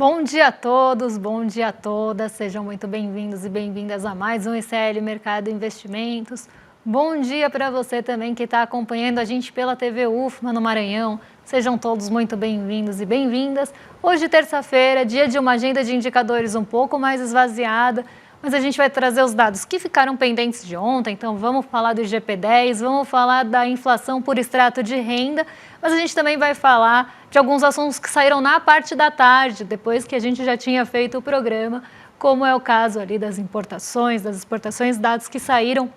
Bom dia a todos, bom dia a todas, sejam muito bem-vindos e bem-vindas a mais um ICL Mercado Investimentos. Bom dia para você também que está acompanhando a gente pela TV UFMA no Maranhão. Sejam todos muito bem-vindos e bem-vindas. Hoje, terça-feira, dia de uma agenda de indicadores um pouco mais esvaziada, mas a gente vai trazer os dados que ficaram pendentes de ontem. Então, vamos falar do IGP-10, vamos falar da inflação por extrato de renda, mas a gente também vai falar de alguns assuntos que saíram na parte da tarde, depois que a gente já tinha feito o programa, como é o caso ali das importações, das exportações, dados que saíram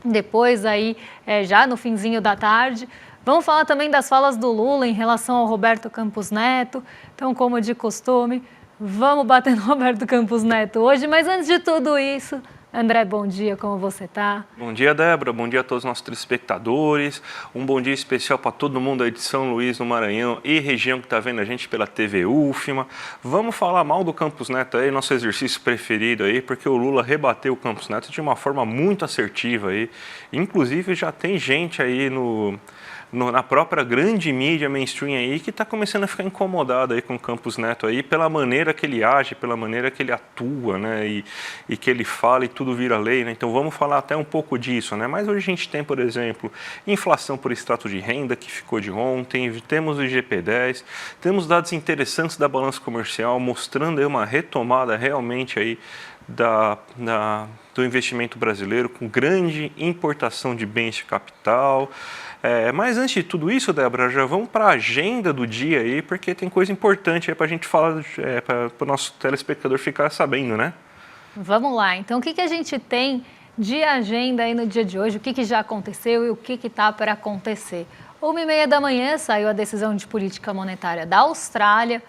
depois aí, já no finzinho da tarde. Vamos falar também das falas do Lula em relação ao Roberto Campos Neto. Então, como de costume, vamos bater no Roberto Campos Neto hoje, mas antes de tudo isso, André, bom dia, como você está? Bom dia, Débora, bom dia a todos os nossos telespectadores, um bom dia especial para todo mundo aí de São Luís, no Maranhão e região que está vendo a gente pela TV UFMA. Vamos falar mal do Campos Neto aí, nosso exercício preferido aí, porque o Lula rebateu o Campos Neto de uma forma muito assertiva aí, inclusive já tem gente aí na própria grande mídia mainstream aí que está começando a ficar incomodada aí com o Campos Neto aí pela maneira que ele age, pela maneira que ele atua, né, e que ele fala e tudo vira lei, né? Então vamos falar até um pouco disso, né? Mas hoje a gente tem, por exemplo, inflação por extrato de renda que ficou de ontem, temos o IGP-10, temos dados interessantes da balança comercial mostrando aí uma retomada realmente aí do investimento brasileiro com grande importação de bens de capital. Mas antes de tudo isso, Débora, já vamos para a agenda do dia aí, porque tem coisa importante aí para a gente falar, para o nosso telespectador ficar sabendo, né? Vamos lá, então o que a gente tem de agenda aí no dia de hoje, o que já aconteceu e o que está para acontecer? 1h30 da manhã saiu a decisão de política monetária da Austrália,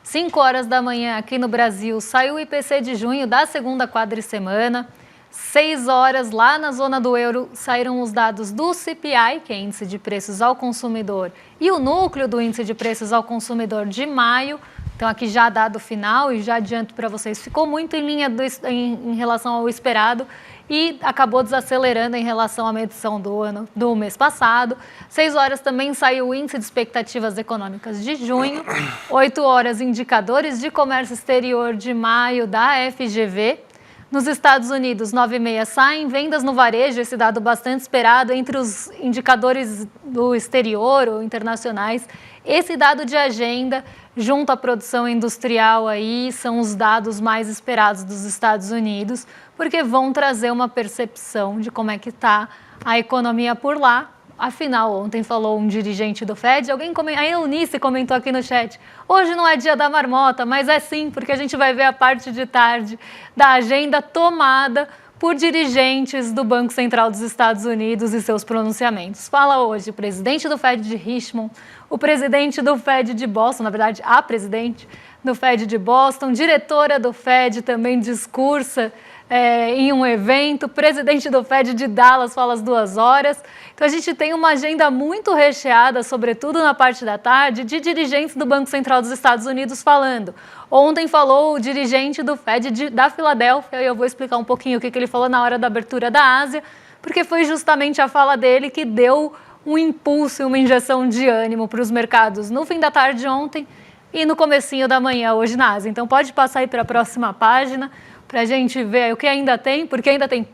5 horas da manhã aqui no Brasil saiu o IPC de junho da segunda quadricemana, 6 horas lá na zona do euro saíram os dados do CPI, que é Índice de Preços ao Consumidor, e o núcleo do Índice de Preços ao Consumidor de maio. Então aqui já dado final e já adianto para vocês, ficou muito em linha em relação ao esperado e acabou desacelerando em relação à medição do mês passado. 6 horas também saiu o Índice de Expectativas Econômicas de junho, 8 horas indicadores de comércio exterior de maio da FGV. Nos Estados Unidos, 9h30 saem vendas no varejo, esse dado bastante esperado entre os indicadores do exterior ou internacionais. Esse dado de agenda, junto à produção industrial aí, são os dados mais esperados dos Estados Unidos, porque vão trazer uma percepção de como é que está a economia por lá. Afinal, ontem falou um dirigente do Fed, a Eunice comentou aqui no chat, hoje não é dia da marmota, mas é sim, porque a gente vai ver a parte de tarde da agenda tomada por dirigentes do Banco Central dos Estados Unidos e seus pronunciamentos. Fala hoje o presidente do Fed de Richmond, o presidente do Fed de Boston, na verdade, a presidente do Fed de Boston, diretora do Fed também discursa em um evento, presidente do Fed de Dallas fala às 2 horas. Então a gente tem uma agenda muito recheada, sobretudo na parte da tarde, de dirigentes do Banco Central dos Estados Unidos falando. Ontem falou o dirigente do Fed da Filadélfia, e eu vou explicar um pouquinho o que ele falou na hora da abertura da Ásia, porque foi justamente a fala dele que deu um impulso e uma injeção de ânimo para os mercados no fim da tarde ontem e no comecinho da manhã hoje na Ásia. Então pode passar aí para a próxima página, para a gente ver o que ainda tem, porque ainda tem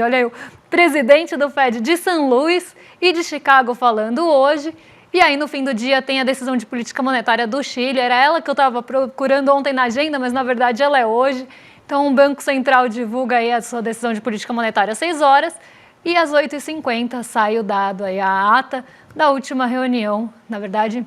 olha aí, o presidente do Fed de São Luís e de Chicago falando hoje, e aí no fim do dia tem a decisão de política monetária do Chile, era ela que eu estava procurando ontem na agenda, mas na verdade ela é hoje. Então o Banco Central divulga aí a sua decisão de política monetária às 6 horas, e às 8h50 sai o dado aí, a ata da última reunião, na verdade,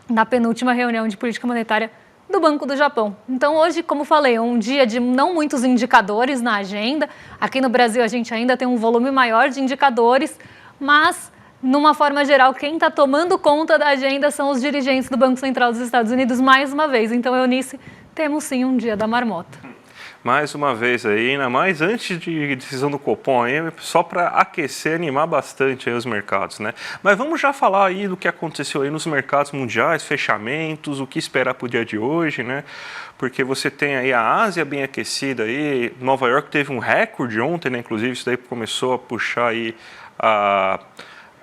na penúltima reunião de política monetária do Banco do Japão. Então hoje, como falei, é um dia de não muitos indicadores na agenda. Aqui no Brasil a gente ainda tem um volume maior de indicadores, mas, numa forma geral, quem está tomando conta da agenda são os dirigentes do Banco Central dos Estados Unidos, mais uma vez. Então, Eunice, temos sim um dia da marmota. Mais uma vez aí, ainda mais antes de decisão do Copom aí, só para aquecer, animar bastante aí os mercados, né? Mas vamos já falar aí do que aconteceu aí nos mercados mundiais, fechamentos, o que esperar para o dia de hoje, né? Porque você tem aí a Ásia bem aquecida aí, Nova York teve um recorde ontem, né? Inclusive isso daí começou a puxar aí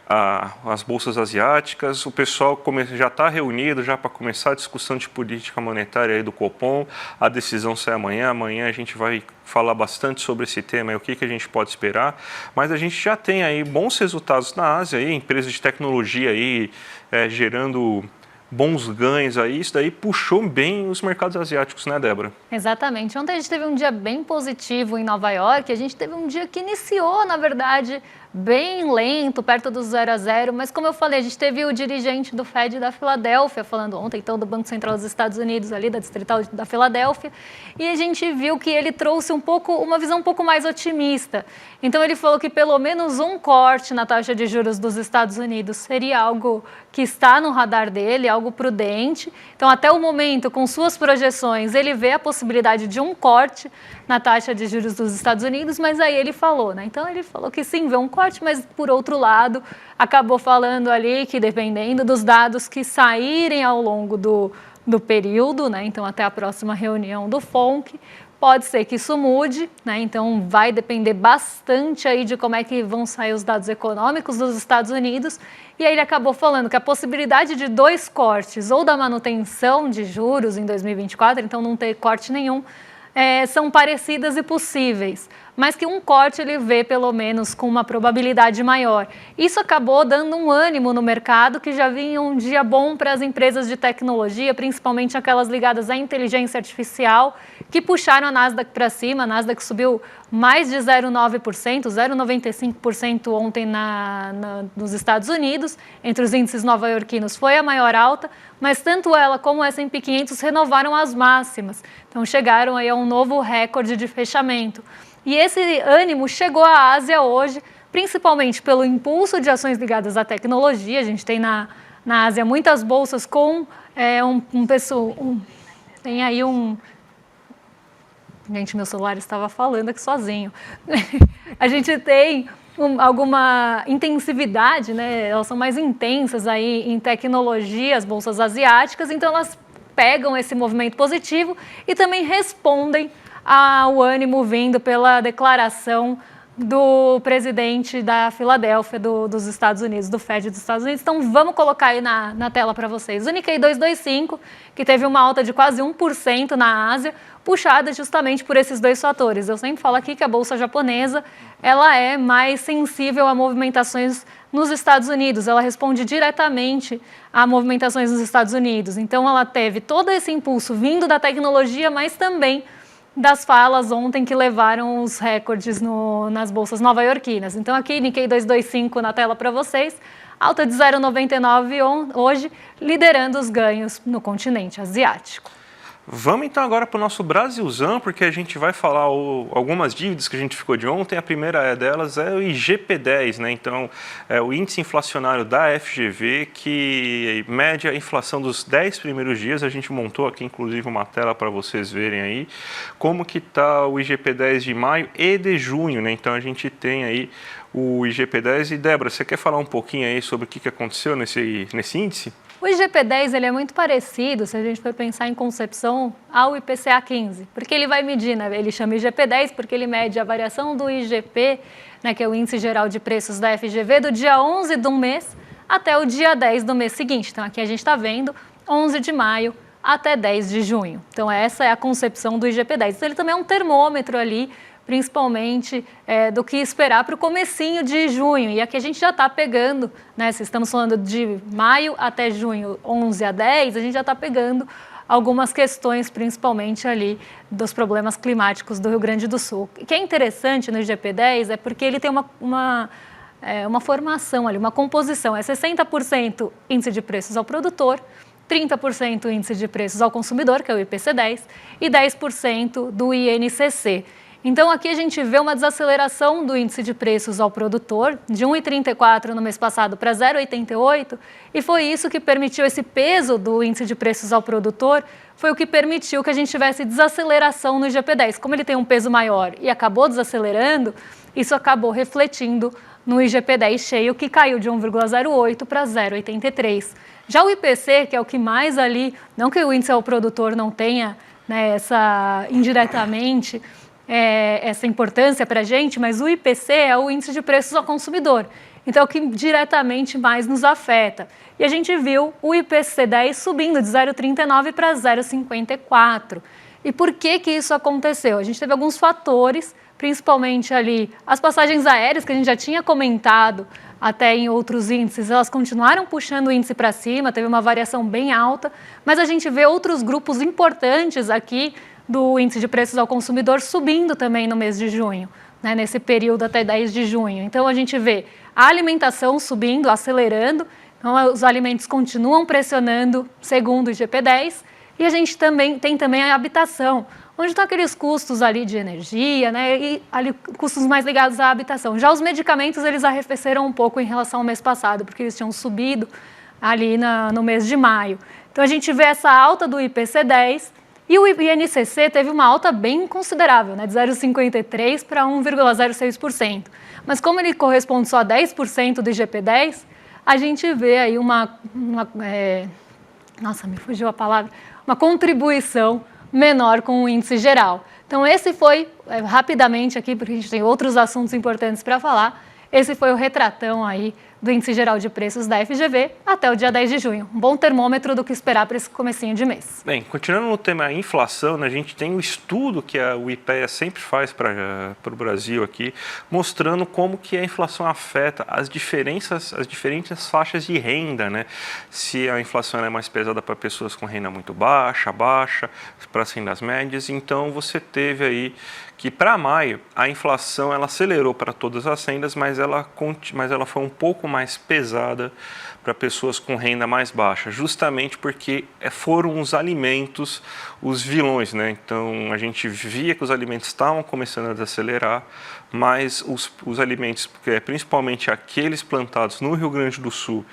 as bolsas asiáticas, o pessoal já está reunido já para começar a discussão de política monetária aí do Copom, a decisão sai amanhã a gente vai falar bastante sobre esse tema e o que a gente pode esperar, mas a gente já tem aí bons resultados na Ásia, aí, empresas de tecnologia aí, gerando bons ganhos aí, isso daí puxou bem os mercados asiáticos, né, Débora? Exatamente. Ontem a gente teve um dia bem positivo em Nova York, a gente teve um dia que iniciou, na verdade, bem lento, perto do 0-0, mas como eu falei, a gente teve o dirigente do Fed da Filadélfia falando ontem, então, do Banco Central dos Estados Unidos, ali da Distrital da Filadélfia, e a gente viu que ele trouxe uma visão um pouco mais otimista. Então, ele falou que pelo menos um corte na taxa de juros dos Estados Unidos seria algo que está no radar dele, algo prudente. Então, até o momento, com suas projeções, ele vê a possibilidade de um corte na taxa de juros dos Estados Unidos, mas aí ele falou, né? Então, ele falou que sim, vê um corte, mas, por outro lado, acabou falando ali que, dependendo dos dados que saírem ao longo do período, né? Então, até a próxima reunião do FONC, pode ser que isso mude, né? Então vai depender bastante aí de como é que vão sair os dados econômicos dos Estados Unidos. E aí ele acabou falando que a possibilidade de 2 cortes ou da manutenção de juros em 2024, então não ter corte nenhum, são parecidas e possíveis, mas que um corte ele vê pelo menos com uma probabilidade maior. Isso acabou dando um ânimo no mercado, que já vinha um dia bom para as empresas de tecnologia, principalmente aquelas ligadas à inteligência artificial, que puxaram a Nasdaq para cima. A Nasdaq subiu mais de 0,9%, 0,95% ontem nos Estados Unidos. Entre os índices nova-iorquinos foi a maior alta, mas tanto ela como o S&P 500 renovaram as máximas. Então chegaram aí a um novo recorde de fechamento. E esse ânimo chegou à Ásia hoje, principalmente pelo impulso de ações ligadas à tecnologia. A gente tem na Ásia muitas bolsas com tem aí um... Gente, meu celular estava falando aqui sozinho. A gente tem alguma intensividade, né? Elas são mais intensas aí em tecnologia, as bolsas asiáticas, então elas pegam esse movimento positivo e também respondem ao ânimo vindo pela declaração do presidente da Filadélfia, dos Estados Unidos, do Fed dos Estados Unidos. Então, vamos colocar aí na tela para vocês. O Nikkei 225, que teve uma alta de quase 1% na Ásia, puxada justamente por esses 2 fatores. Eu sempre falo aqui que a bolsa japonesa, ela é mais sensível a movimentações nos Estados Unidos, ela responde diretamente a movimentações nos Estados Unidos. Então, ela teve todo esse impulso vindo da tecnologia, mas também das falas ontem que levaram os recordes nas bolsas nova-iorquinas. Então, aqui, Nikkei 225 na tela para vocês, alta de 0,99 hoje, liderando os ganhos no continente asiático. Vamos então agora para o nosso Brasilzão, porque a gente vai falar algumas dívidas que a gente ficou de ontem. A primeira delas é o IGP-10, né? Então, é o índice inflacionário da FGV, que mede a inflação dos 10 primeiros dias. A gente montou aqui, inclusive, uma tela para vocês verem aí como que está o IGP-10 de maio e de junho, né? Então, a gente tem aí o IGP-10. E, Débora, você quer falar um pouquinho aí sobre o que aconteceu nesse índice? O IGP-10 ele é muito parecido, se a gente for pensar em concepção, ao IPCA 15, porque ele vai medir, né? Ele chama IGP-10 porque ele mede a variação do IGP, né, que é o Índice Geral de Preços da FGV, do dia 11 do mês até o dia 10 do mês seguinte. Então, aqui a gente está vendo 11 de maio até 10 de junho. Então, essa é a concepção do IGP-10. Então, ele também é um termômetro ali, principalmente do que esperar para o comecinho de junho. E aqui a gente já está pegando, né, se estamos falando de maio até junho, 11 a 10, a gente já está pegando algumas questões, principalmente ali dos problemas climáticos do Rio Grande do Sul. O que é interessante no IGP-10 é porque ele tem uma formação ali, uma composição. É 60% índice de preços ao produtor, 30% índice de preços ao consumidor, que é o IPC-10, e 10% do INCC. Então, aqui a gente vê uma desaceleração do índice de preços ao produtor, de 1,34 no mês passado para 0,88, e foi isso que permitiu, esse peso do índice de preços ao produtor, foi o que permitiu que a gente tivesse desaceleração no IGP-10. Como ele tem um peso maior e acabou desacelerando, isso acabou refletindo no IGP-10 cheio, que caiu de 1,08 para 0,83. Já o IPC, que é o que mais ali, não que o índice ao produtor não tenha, né, indiretamente, essa importância para a gente, mas o IPC é o índice de preços ao consumidor. então é o que diretamente mais nos afeta. E a gente viu o IPC-10 subindo de 0,39 para 0,54. E por que isso aconteceu? A gente teve alguns fatores, principalmente ali as passagens aéreas, que a gente já tinha comentado até em outros índices, elas continuaram puxando o índice para cima, teve uma variação bem alta, mas a gente vê outros grupos importantes aqui do índice de preços ao consumidor subindo também no mês de junho, né, nesse período até 10 de junho. Então, a gente vê a alimentação subindo, acelerando, então os alimentos continuam pressionando, segundo o IGP-10, e a gente tem também a habitação, onde estão aqueles custos ali de energia, né, e ali custos mais ligados à habitação. Já os medicamentos, eles arrefeceram um pouco em relação ao mês passado, porque eles tinham subido ali no mês de maio. Então, a gente vê essa alta do IPC-10 e o INCC teve uma alta bem considerável, né, de 0,53% para 1,06%. Mas como ele corresponde só a 10% do IGP-10, a gente vê aí nossa, me fugiu a palavra, uma contribuição menor com o índice geral. Então, esse foi, rapidamente aqui, porque a gente tem outros assuntos importantes para falar, esse foi o retratão aí do Índice Geral de Preços da FGV até o dia 10 de junho. Um bom termômetro do que esperar para esse comecinho de mês. Bem, continuando no tema inflação, né, a gente tem um estudo que o IPEA sempre faz para o Brasil aqui, mostrando como que a inflação afeta as diferentes faixas de renda, né? Se a inflação é mais pesada para pessoas com renda muito baixa, para as rendas médias. Então, você teve aí que para maio a inflação ela acelerou para todas as rendas, mas ela foi um pouco mais pesada para pessoas com renda mais baixa, justamente porque foram os alimentos os vilões, né? Então a gente via que os alimentos estavam começando a desacelerar, mas os alimentos, principalmente aqueles plantados no Rio Grande do Sul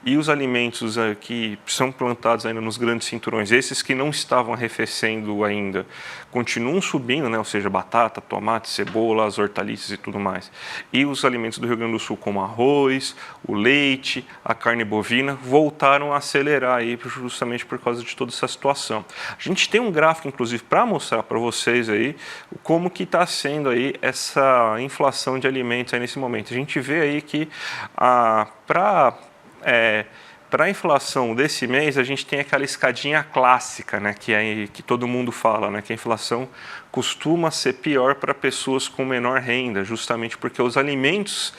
e os alimentos que são plantados ainda nos grandes cinturões, esses que não estavam arrefecendo ainda, continuam subindo, né? Ou seja, batata, tomate, cebola, as hortaliças e tudo mais. E os alimentos do Rio Grande do Sul, como arroz, o leite, a carne bovina, voltaram a acelerar aí justamente por causa de toda essa situação. A gente tem um gráfico, inclusive, para mostrar para vocês aí como que está sendo aí essa inflação de alimentos aí nesse momento. A gente vê aí que para a inflação desse mês, a gente tem aquela escadinha clássica, né, que todo mundo fala, né, que a inflação costuma ser pior para pessoas com menor renda, justamente porque os alimentos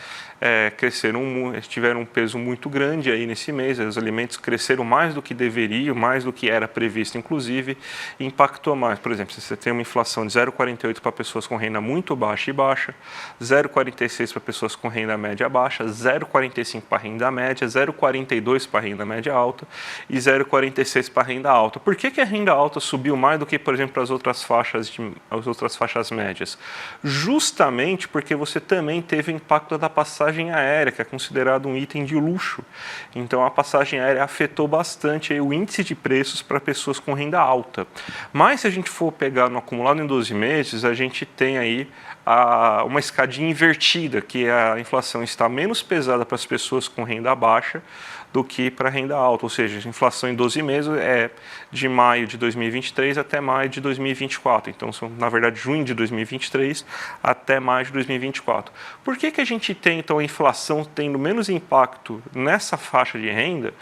tiveram um peso muito grande aí nesse mês, os alimentos cresceram mais do que deveriam, mais do que era previsto, inclusive, e impactou mais. Por exemplo, se você tem uma inflação de 0,48 para pessoas com renda muito baixa e baixa, 0,46 para pessoas com renda média baixa, 0,45 para renda média, 0,42 para renda média alta e 0,46 para renda alta. Por que a renda alta subiu mais do que, por exemplo, as outras faixas médias? Justamente porque você também teve o impacto da passagem aérea, que é considerado um item de luxo. Então, a passagem aérea afetou bastante aí o índice de preços para pessoas com renda alta. Mas, se a gente for pegar no acumulado em 12 meses, a gente tem aí uma escadinha invertida, que a inflação está menos pesada para as pessoas com renda baixa do que para a renda alta, ou seja, a inflação em 12 meses é de maio de 2023 até maio de 2024, então são, na verdade, junho de 2023 até maio de 2024. Por que a gente tem, então, a inflação tendo menos impacto nessa faixa de renda,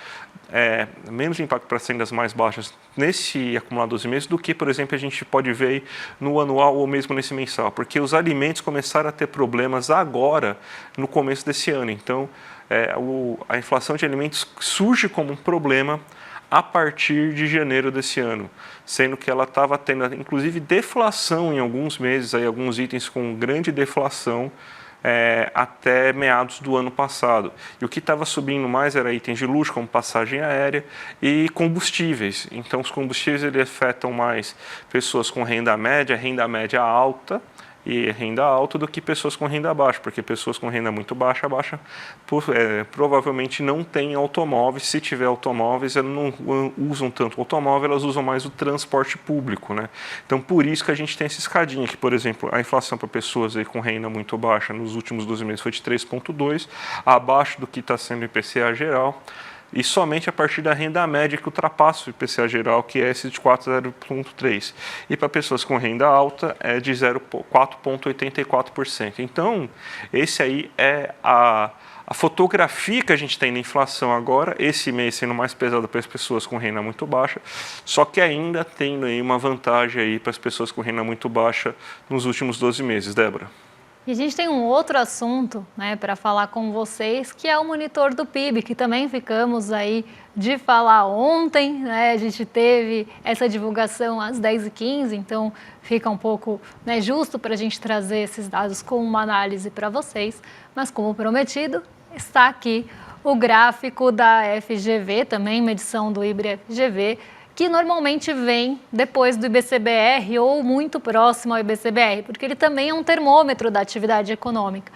menos impacto para as rendas mais baixas nesse acumulado 12 meses do que, por exemplo, a gente pode ver no anual ou mesmo nesse mensal? Porque os alimentos começaram a ter problemas agora, no começo desse ano. Então, a inflação de alimentos surge como um problema a partir de janeiro desse ano, sendo que ela estava tendo, inclusive, deflação em alguns meses, aí, alguns itens com grande deflação, até meados do ano passado. E o que estava subindo mais era itens de luxo, como passagem aérea e combustíveis. Então, os combustíveis eles afetam mais pessoas com renda média alta e renda alta do que pessoas com renda baixa, porque pessoas com renda muito baixa provavelmente não têm automóveis. Se tiver automóveis, elas não usam tanto o automóvel, elas usam mais o transporte público, né? Então, por isso que a gente tem essa escadinha, que, por exemplo, a inflação para pessoas aí com renda muito baixa nos últimos 12 meses foi de 3,2%, abaixo do que está sendo o IPCA geral, e somente a partir da renda média que ultrapassa o IPCA geral, que é esse de 4,0,3%. E para pessoas com renda alta é de 4,84%. Então, esse aí é a A fotografia que a gente tem na inflação agora, esse mês sendo mais pesado para as pessoas com renda muito baixa, só que ainda tendo aí uma vantagem aí para as pessoas com renda muito baixa nos últimos 12 meses, Débora. E a gente tem um outro assunto, né, para falar com vocês, que é o monitor do PIB, que também ficamos aí de falar ontem, né? A gente teve essa divulgação às 10h15, então fica um pouco, né, justo para a gente trazer esses dados com uma análise para vocês. Mas como prometido, está aqui o gráfico da FGV, também medição do IBRE-FGV, que normalmente vem depois do IBCBR ou muito próximo ao IBCBR, porque ele também é um termômetro da atividade econômica.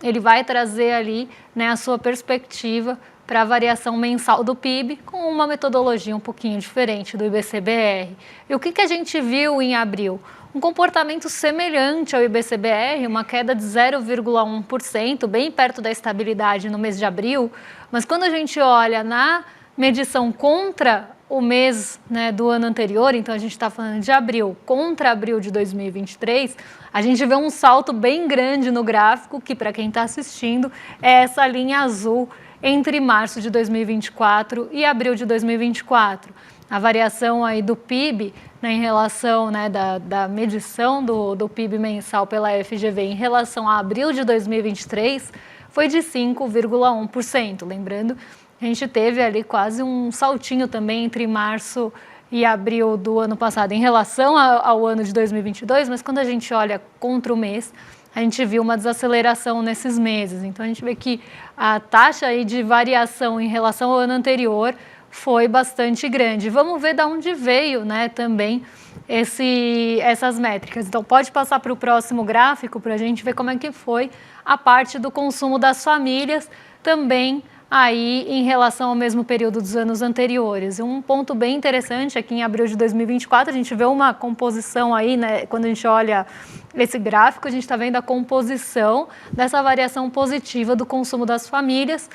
Ele vai trazer ali, né, a sua perspectiva para a variação mensal do PIB com uma metodologia um pouquinho diferente do IBCBR. E o que a gente viu em abril? Um comportamento semelhante ao IBCBR, uma queda de 0,1%, bem perto da estabilidade no mês de abril, mas quando a gente olha na medição contra o mês, né, do ano anterior, então a gente está falando de abril contra abril de 2023, a gente vê um salto bem grande no gráfico, que para quem está assistindo é essa linha azul entre março de 2024 e abril de 2024. A variação aí do PIB, né, em relação, né, da medição do PIB mensal pela FGV em relação a abril de 2023 foi de 5,1%. Lembrando, a gente teve ali quase um saltinho também entre março e abril do ano passado em relação ao ano de 2022, mas quando a gente olha contra o mês, a gente viu uma desaceleração nesses meses. Então, a gente vê que a taxa aí de variação em relação ao ano anterior foi bastante grande. Vamos ver de onde veio, né, também essas métricas. Então, pode passar para o próximo gráfico para a gente ver como é que foi a parte do consumo das famílias também aí em relação ao mesmo período dos anos anteriores. Um ponto bem interessante é que em abril de 2024 a gente vê uma composição aí, né, quando a gente olha esse gráfico, a gente está vendo a composição dessa variação positiva do consumo das famílias,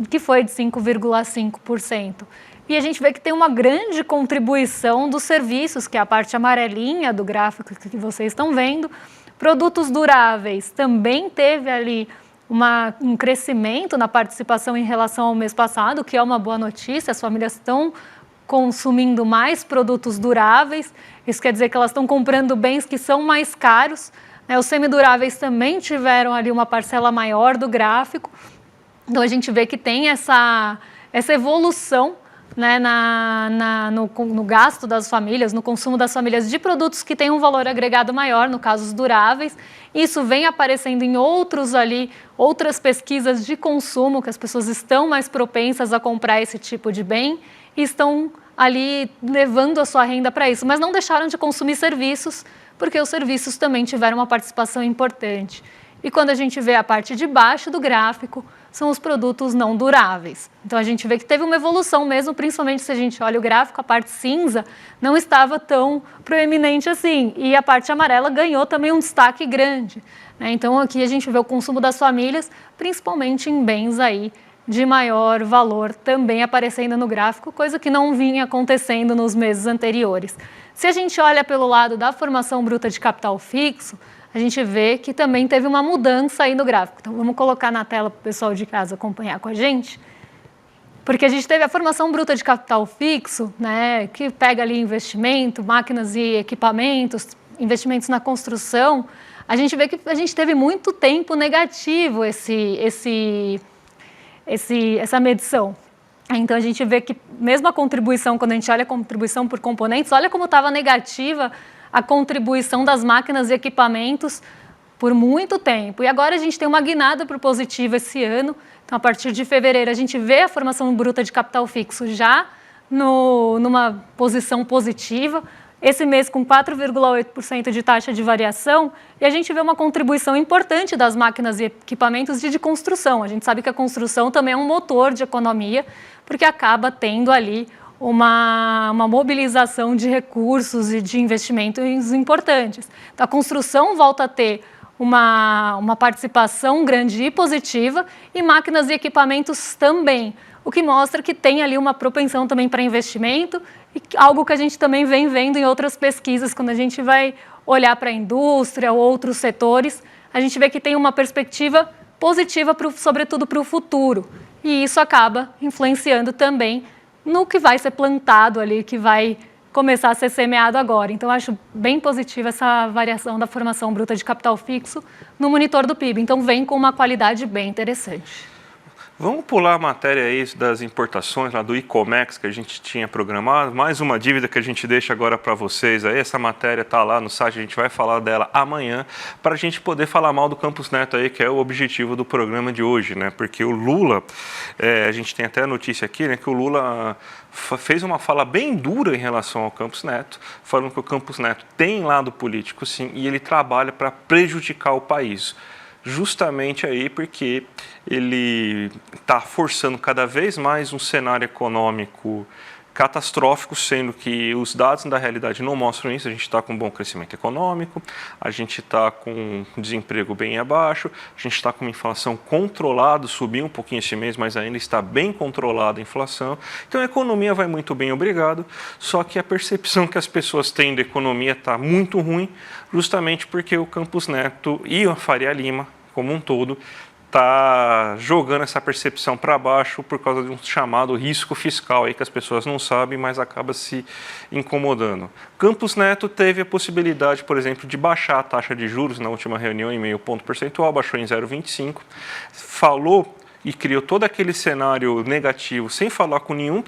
que foi de 5,5%. E a gente vê que tem uma grande contribuição dos serviços, que é a parte amarelinha do gráfico que vocês estão vendo. Produtos duráveis também teve ali um crescimento na participação em relação ao mês passado, que é uma boa notícia. As famílias estão consumindo mais produtos duráveis, isso quer dizer que elas estão comprando bens que são mais caros, né? Os semiduráveis também tiveram ali uma parcela maior do gráfico, então a gente vê que tem essa evolução, né, no gasto das famílias, no consumo das famílias de produtos que têm um valor agregado maior, no caso os duráveis. Isso vem aparecendo em outras pesquisas de consumo, que as pessoas estão mais propensas a comprar esse tipo de bem e estão ali levando a sua renda para isso, mas não deixaram de consumir serviços, porque os serviços também tiveram uma participação importante. E quando a gente vê a parte de baixo do gráfico, são os produtos não duráveis. Então, a gente vê que teve uma evolução mesmo, principalmente se a gente olha o gráfico, a parte cinza não estava tão proeminente assim. E a parte amarela ganhou também um destaque grande, né? Então, aqui a gente vê o consumo das famílias, principalmente em bens aí de maior valor, também aparecendo no gráfico, coisa que não vinha acontecendo nos meses anteriores. Se a gente olha pelo lado da formação bruta de capital fixo, a gente vê que também teve uma mudança aí no gráfico. Então, vamos colocar na tela para o pessoal de casa acompanhar com a gente. Porque a gente teve a formação bruta de capital fixo, né, que pega ali investimento, máquinas e equipamentos, investimentos na construção. A gente vê que a gente teve muito tempo negativo essa medição. Então, a gente vê que mesmo a contribuição, quando a gente olha a contribuição por componentes, olha como estava negativa a contribuição das máquinas e equipamentos por muito tempo. E agora a gente tem uma guinada para o positivo esse ano. Então, a partir de fevereiro, a gente vê a formação bruta de capital fixo já numa posição positiva. Esse mês com 4,8% de taxa de variação, e a gente vê uma contribuição importante das máquinas e equipamentos de construção. A gente sabe que a construção também é um motor de economia, porque acaba tendo ali uma mobilização de recursos e de investimentos importantes. Então, a construção volta a ter uma participação grande e positiva, e máquinas e equipamentos também, o que mostra que tem ali uma propensão também para investimento, e algo que a gente também vem vendo em outras pesquisas, quando a gente vai olhar para a indústria ou outros setores, a gente vê que tem uma perspectiva positiva, sobretudo para o futuro. E isso acaba influenciando também no que vai ser plantado ali, que vai começar a ser semeado agora. Então, acho bem positiva essa variação da formação bruta de capital fixo no monitor do PIB. Então, vem com uma qualidade bem interessante. Vamos pular a matéria aí das importações lá do ICOMEX que a gente tinha programado. Mais uma dívida que a gente deixa agora para vocês aí. Essa matéria está lá no site, a gente vai falar dela amanhã para a gente poder falar mal do Campos Neto aí, que é o objetivo do programa de hoje, né? Porque o Lula, a gente tem até a notícia aqui, né? Que o Lula fez uma fala bem dura em relação ao Campos Neto, falando que o Campos Neto tem lado político sim e ele trabalha para prejudicar o país. Justamente aí porque ele está forçando cada vez mais um cenário econômico catastrófico, sendo que os dados da realidade não mostram isso. A gente está com um bom crescimento econômico, a gente está com desemprego bem abaixo, a gente está com uma inflação controlada, subiu um pouquinho esse mês, mas ainda está bem controlada a inflação. Então a economia vai muito bem, obrigado, só que a percepção que as pessoas têm da economia está muito ruim, justamente porque o Campos Neto e a Faria Lima, como um todo, está jogando essa percepção para baixo por causa de um chamado risco fiscal aí que as pessoas não sabem, mas acaba se incomodando. Campos Neto teve a possibilidade, por exemplo, de baixar a taxa de juros na última reunião em meio ponto percentual, baixou em 0,25, falou e criou todo aquele cenário negativo sem falar com nenhum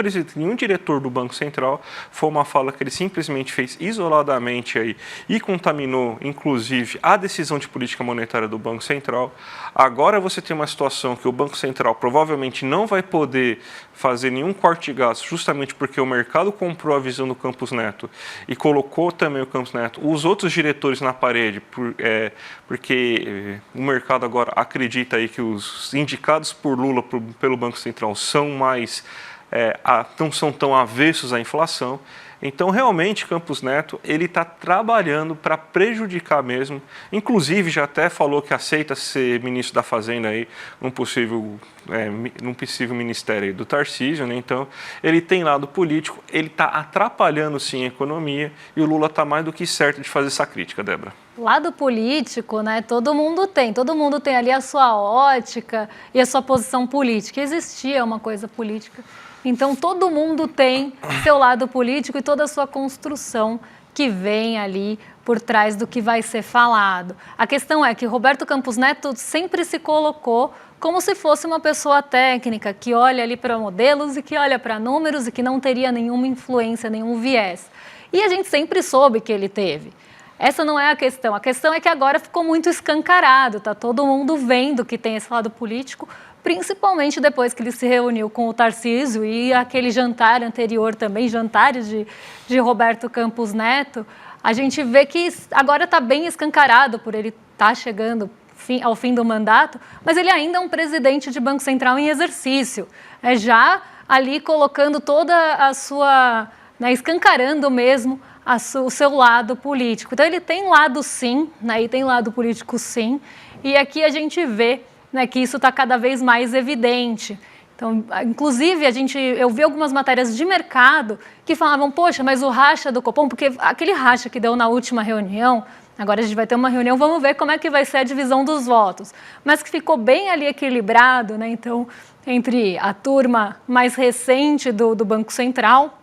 diretor do Banco Central. Foi uma fala que ele simplesmente fez isoladamente aí e contaminou, inclusive, a decisão de política monetária do Banco Central. Agora você tem uma situação que o Banco Central provavelmente não vai poder fazer nenhum corte de gastos, justamente porque o mercado comprou a visão do Campos Neto e colocou também o Campos Neto, os outros diretores na parede, porque o mercado agora acredita aí que os indicados por Lula pelo Banco Central são mais, não são tão avessos à inflação. Então, realmente, Campos Neto, ele está trabalhando para prejudicar mesmo. Inclusive, já até falou que aceita ser ministro da Fazenda aí, num possível ministério aí do Tarcísio, né? Então, ele tem lado político, ele está atrapalhando sim a economia e o Lula está mais do que certo de fazer essa crítica, Débora. Lado político, né? Todo mundo tem ali a sua ótica e a sua posição política. Existia uma coisa política. Então, todo mundo tem seu lado político e toda a sua construção que vem ali por trás do que vai ser falado. A questão é que Roberto Campos Neto sempre se colocou como se fosse uma pessoa técnica, que olha ali para modelos e que olha para números e que não teria nenhuma influência, nenhum viés. E a gente sempre soube que ele teve. Essa não é a questão é que agora ficou muito escancarado, tá todo mundo vendo que tem esse lado político, principalmente depois que ele se reuniu com o Tarcísio e aquele jantar anterior também, jantares de Roberto Campos Neto, a gente vê que agora está bem escancarado por ele estar chegando ao fim do mandato, mas ele ainda é um presidente de Banco Central em exercício, já ali colocando toda a sua, escancarando mesmo o seu lado político. Então ele tem lado sim, e tem lado político sim, e aqui a gente vê que isso está cada vez mais evidente. Então, inclusive, eu vi algumas matérias de mercado que falavam, poxa, mas o racha do Copom, porque aquele racha que deu na última reunião, agora a gente vai ter uma reunião, vamos ver como é que vai ser a divisão dos votos, mas que ficou bem ali equilibrado, então, entre a turma mais recente do Banco Central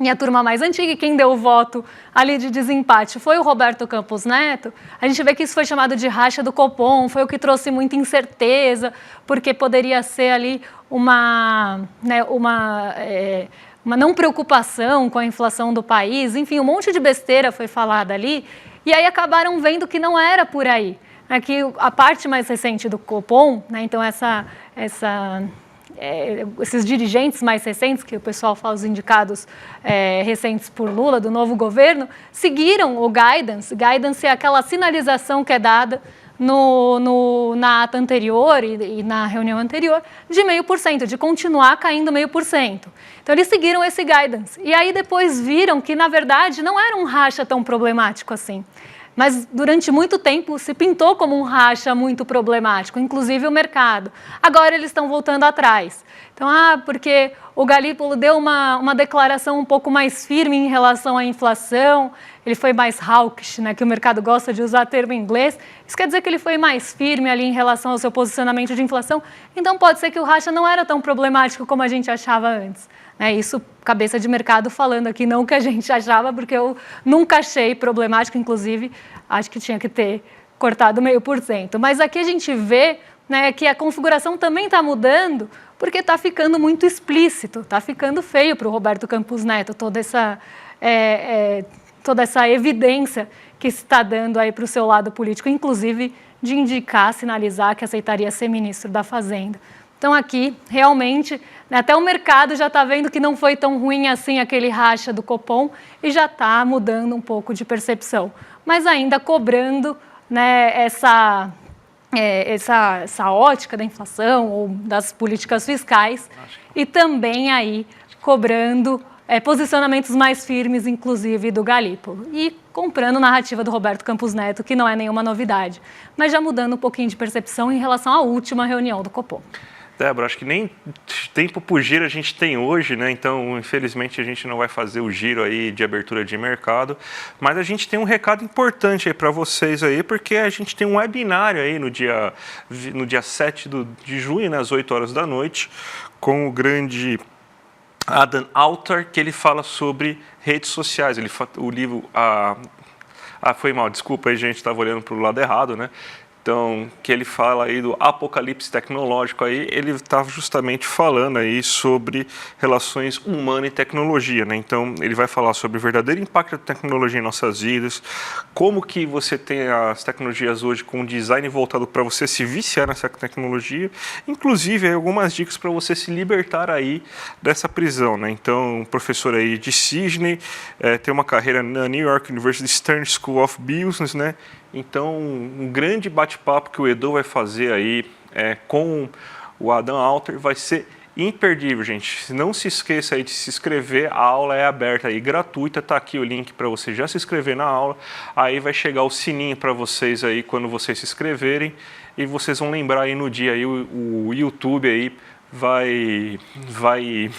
e a turma mais antiga, e quem deu o voto ali de desempate foi o Roberto Campos Neto. A gente vê que isso foi chamado de racha do Copom, foi o que trouxe muita incerteza, porque poderia ser ali uma não preocupação com a inflação do país, enfim, um monte de besteira foi falada ali, e aí acabaram vendo que não era por aí. Que a parte mais recente do Copom, então esses dirigentes mais recentes, que o pessoal fala os indicados recentes por Lula, do novo governo, seguiram o guidance. Guidance é aquela sinalização que é dada na ata anterior e na reunião anterior de 0,5%, de continuar caindo 0,5%. Então, eles seguiram esse guidance. E aí, depois viram que, na verdade, não era um racha tão problemático assim. Mas, durante muito tempo, se pintou como um racha muito problemático, inclusive o mercado. Agora, eles estão voltando atrás. Então, porque O Galípolo deu uma declaração um pouco mais firme em relação à inflação, ele foi mais hawkish, né, que o mercado gosta de usar termo em inglês. Isso quer dizer que ele foi mais firme ali em relação ao seu posicionamento de inflação. Então pode ser que o racha não era tão problemático como a gente achava antes. Isso, cabeça de mercado falando aqui, não o que a gente achava, porque eu nunca achei problemático, inclusive acho que tinha que ter cortado 0,5%. Mas aqui a gente vê, né, que a configuração também está mudando, porque está ficando muito explícito, está ficando feio para o Roberto Campos Neto toda essa evidência que se está dando aí para o seu lado político, inclusive de indicar, sinalizar que aceitaria ser ministro da Fazenda. Então aqui, realmente, até o mercado já está vendo que não foi tão ruim assim aquele racha do Copom e já está mudando um pouco de percepção, mas ainda cobrando, né, essa ótica da inflação ou das políticas fiscais e também aí cobrando posicionamentos mais firmes, inclusive do Galípolo, e comprando a narrativa do Roberto Campos Neto, que não é nenhuma novidade, mas já mudando um pouquinho de percepção em relação à última reunião do Copom. Débora, acho que nem tempo para o giro a gente tem hoje, né? Então, infelizmente, a gente não vai fazer o giro aí de abertura de mercado, mas a gente tem um recado importante aí para vocês aí, porque a gente tem um webinário aí no dia 7 de junho, né, às 8 horas da noite, com o grande Adam Alter, que ele fala sobre redes sociais. O livro... foi mal, desculpa aí, gente, estava olhando para o lado errado, né? Então, que ele fala aí do apocalipse tecnológico aí, ele estava justamente falando aí sobre relações humana e tecnologia, né? Então, ele vai falar sobre o verdadeiro impacto da tecnologia em nossas vidas, como que você tem as tecnologias hoje com um design voltado para você se viciar nessa tecnologia, inclusive aí, algumas dicas para você se libertar aí dessa prisão, né? Então, um professor aí de Sydney, tem uma carreira na New York University Stern School of Business, né? Então, um grande bate-papo que o Edu vai fazer aí com o Adam Alter vai ser imperdível, gente. Não se esqueça aí de se inscrever, a aula é aberta e gratuita, tá aqui o link para você já se inscrever na aula, aí vai chegar o sininho para vocês aí quando vocês se inscreverem e vocês vão lembrar aí no dia aí o YouTube aí vai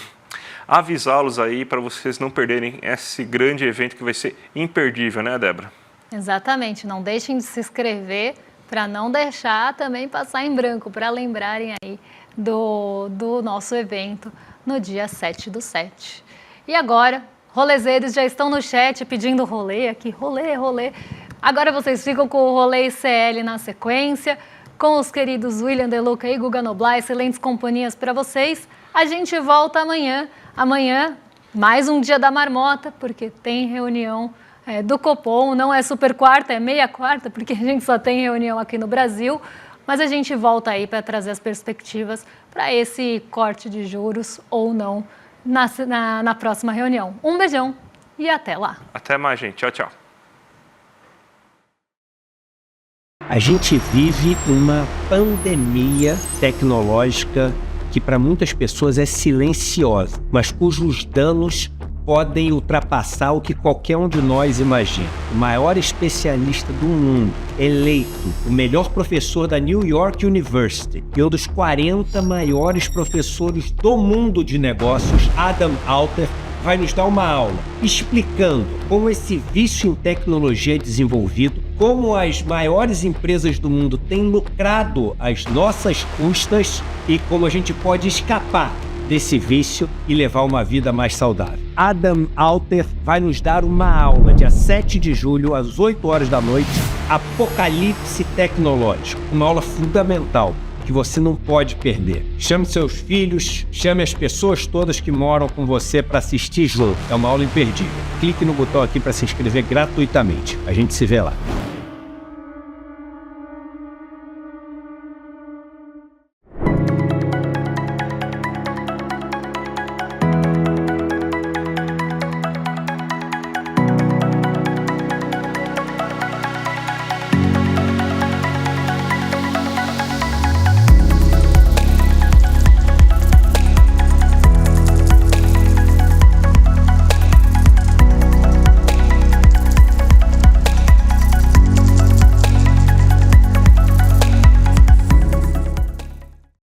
avisá-los aí para vocês não perderem esse grande evento que vai ser imperdível, né, Débora? Exatamente, não deixem de se inscrever para não deixar também passar em branco, para lembrarem aí do nosso evento no dia 7/7. E agora, rolezeiros já estão no chat pedindo rolê aqui, rolê. Agora vocês ficam com o rolê ICL na sequência, com os queridos William De Luca e Guga Noblar, excelentes companhias para vocês. A gente volta amanhã. Amanhã, mais um dia da marmota, porque tem reunião do Copom, não é super quarta, é meia quarta, porque a gente só tem reunião aqui no Brasil, mas a gente volta aí para trazer as perspectivas para esse corte de juros ou não na próxima reunião. Um beijão e até lá. Até mais, gente. Tchau, tchau. A gente vive uma pandemia tecnológica que para muitas pessoas é silenciosa, mas cujos danos podem ultrapassar o que qualquer um de nós imagina. O maior especialista do mundo, eleito o melhor professor da New York University e um dos 40 maiores professores do mundo de negócios, Adam Alter, vai nos dar uma aula explicando como esse vício em tecnologia é desenvolvido, como as maiores empresas do mundo têm lucrado às nossas custas e como a gente pode escapar desse vício e levar uma vida mais saudável. Adam Alter vai nos dar uma aula dia 7 de julho, às 8 horas da noite, Apocalipse Tecnológico, uma aula fundamental que você não pode perder. Chame seus filhos, chame as pessoas todas que moram com você para assistir junto. É uma aula imperdível. Clique no botão aqui para se inscrever gratuitamente. A gente se vê lá.